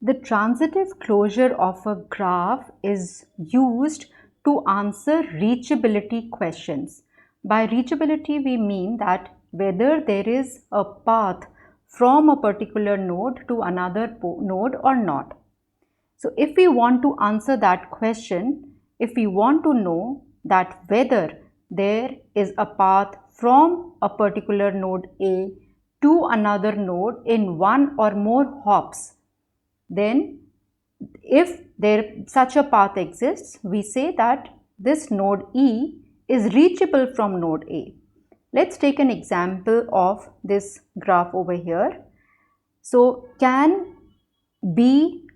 The transitive closure of a graph is used to answer reachability questions. By reachability, we mean that whether there is a path from a particular node to another node or not. So if we want to answer that question, if we want to know that whether there is a path from a particular node A to another node in one or more hops, then if such a path exists, we say that this node E is reachable from node A. Let's take an example of this graph over here. So can B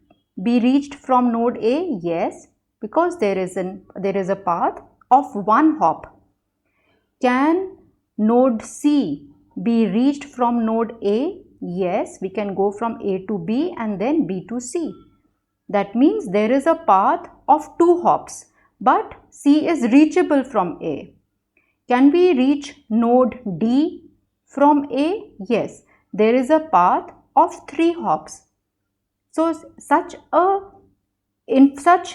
be reached from node A? Yes, because there is a path of one hop. Can node C be reached from node A? Yes, we can go from A to B and then B to C. That means there is a path of two hops, but C is reachable from A. Can we reach node D from A? Yes, there is a path of three hops. So such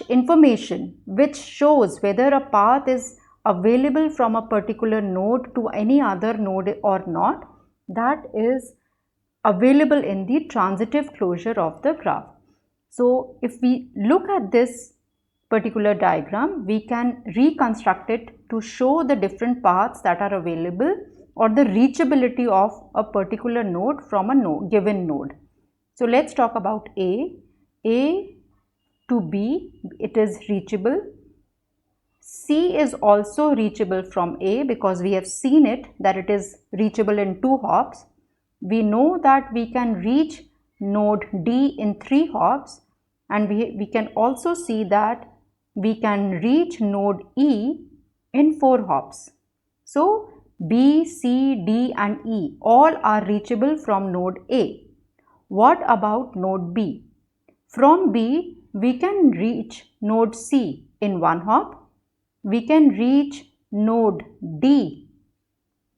information which shows whether a path is available from a particular node to any other node or not, that is available in the transitive closure of the graph. So if we look at this particular diagram, we can reconstruct it to show the different paths that are available or the reachability of a particular node from a given node. So let's talk about A. A to B, it is reachable. C is also reachable from A because we have seen it that it is reachable in two hops. We know that we can reach node D in three hops, and we can also see that we can reach node E in four hops. So B, C, D and E all are reachable from node A. What about node B? From B, we can reach node C in one hop. We can reach node D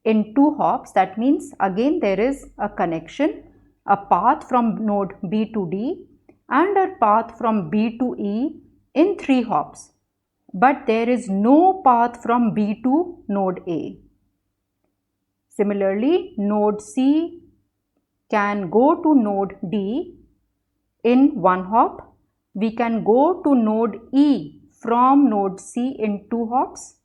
in two hops. That means again there is a connection, a path from node B to D and a path from B to E in three hops. But there is no path from B to node A. Similarly, node C can go to node D in one hop. We can go to node E from node C in two hops.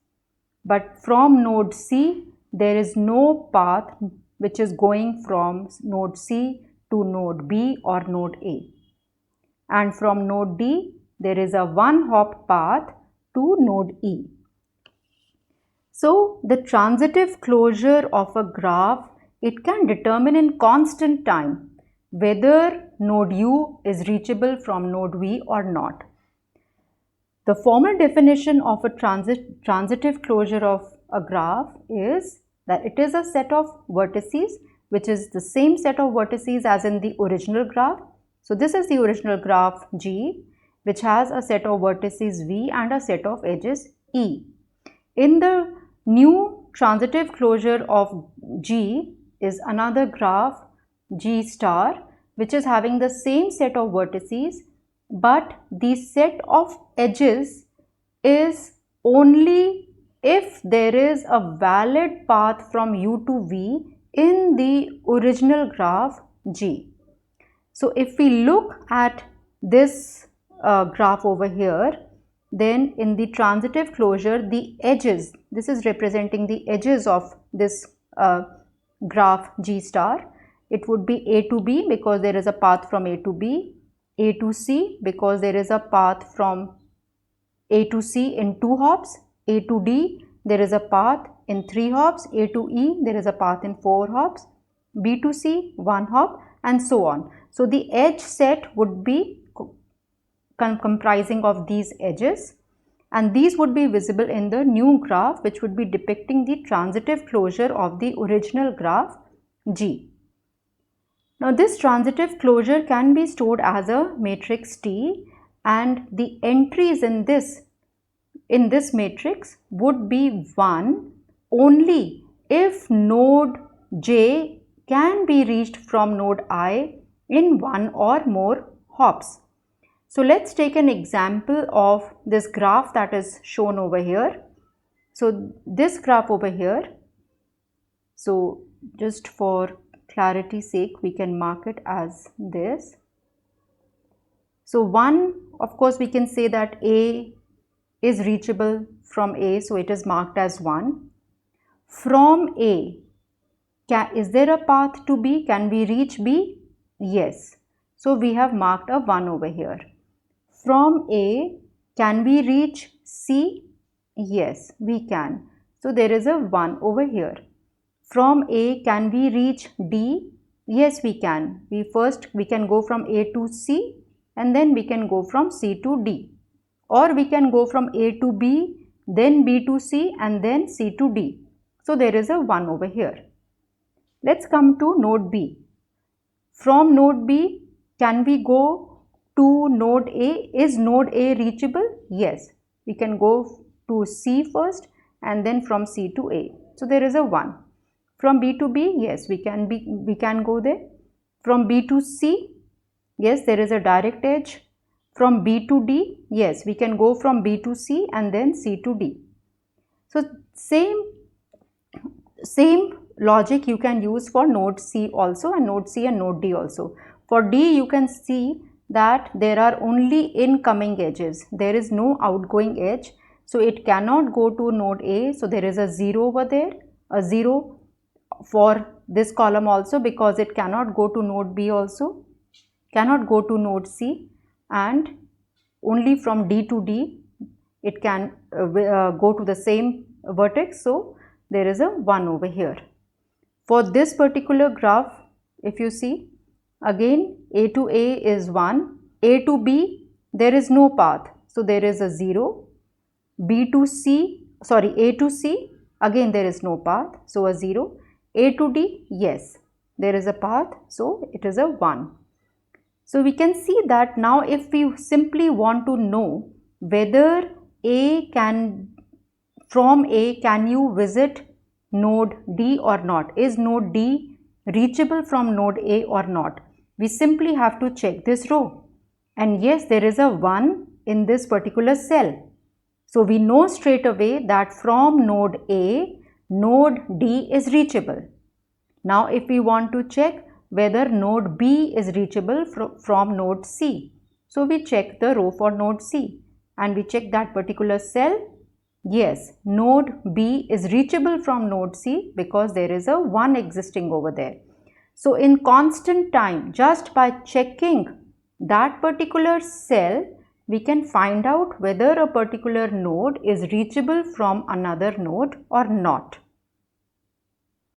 But from node C, there is no path which is going from node C to node B or node A. And from node D, there is a one hop path to node E. So the transitive closure of a graph, it can determine in constant time whether node U is reachable from node V or not. The formal definition of a transitive closure of a graph is that it is a set of vertices which is the same set of vertices as in the original graph. So this is the original graph G, which has a set of vertices V and a set of edges E. In the new transitive closure of G is another graph G star, which is having the same set of vertices, but the set of edges is only if there is a valid path from U to V in the original graph G. So if we look at this graph over here, then in the transitive closure, the edges, this is representing the edges of this graph G star. It would be A to B because there is a path from A to B, A to C because there is a path from A to C in two hops, A to D there is a path in three hops, A to E there is a path in four hops, B to C one hop, and so on. So the edge set would be comprising of these edges, and these would be visible in the new graph, which would be depicting the transitive closure of the original graph G. Now this transitive closure can be stored as a matrix T, and the entries in this matrix would be 1 only if node J can be reached from node I in one or more hops. So let's take an example of this graph that is shown over here. So this graph over here, so just for clarity's sake, we can mark it as this. So 1, of course, we can say that A is reachable from A, so it is marked as 1. From A, is there a path to B? Can we reach B? Yes. So we have marked a 1 over here. From A, can we reach C? Yes, we can. So there is a 1 over here. From A, can we reach D? Yes, we can. We can go from A to C, and then we can go from C to D. Or we can go from A to B, then B to C, and then C to D. So there is a 1 over here. Let's come to node B. From node B, can we go to node A? Is node A reachable? Yes. We can go to C first and then from C to A. So there is a 1. From B to B, yes, we can go there. From B to C, yes, there is a direct edge. From B to D, yes, we can go from B to C and then C to D. So same logic you can use for node C also, and node C and node D also. For D, you can see that there are only incoming edges. There is no outgoing edge. So it cannot go to node A. So there is a 0 over there, a 0 for this column also, because it cannot go to node B also, cannot go to node C, and only from D to D it can go to the same vertex. So there is a 1 over here. For this particular graph, if you see, again A to A is 1, A to B there is no path, so there is a 0. B to C, sorry, A to C, again there is no path, so a 0. A to D, yes, there is a path, so it is a 1. So we can see that now if we simply want to know whether from A can you visit node D or not, is node D reachable from node A or not, we simply have to check this row, and yes, there is a 1 in this particular cell. So we know straight away that from node A, node D is reachable. Now if we want to check whether node B is reachable from node C, so we check the row for node C and we check that particular cell. Yes, node B is reachable from node C because there is a 1 existing over there. So in constant time, just by checking that particular cell, we can find out whether a particular node is reachable from another node or not.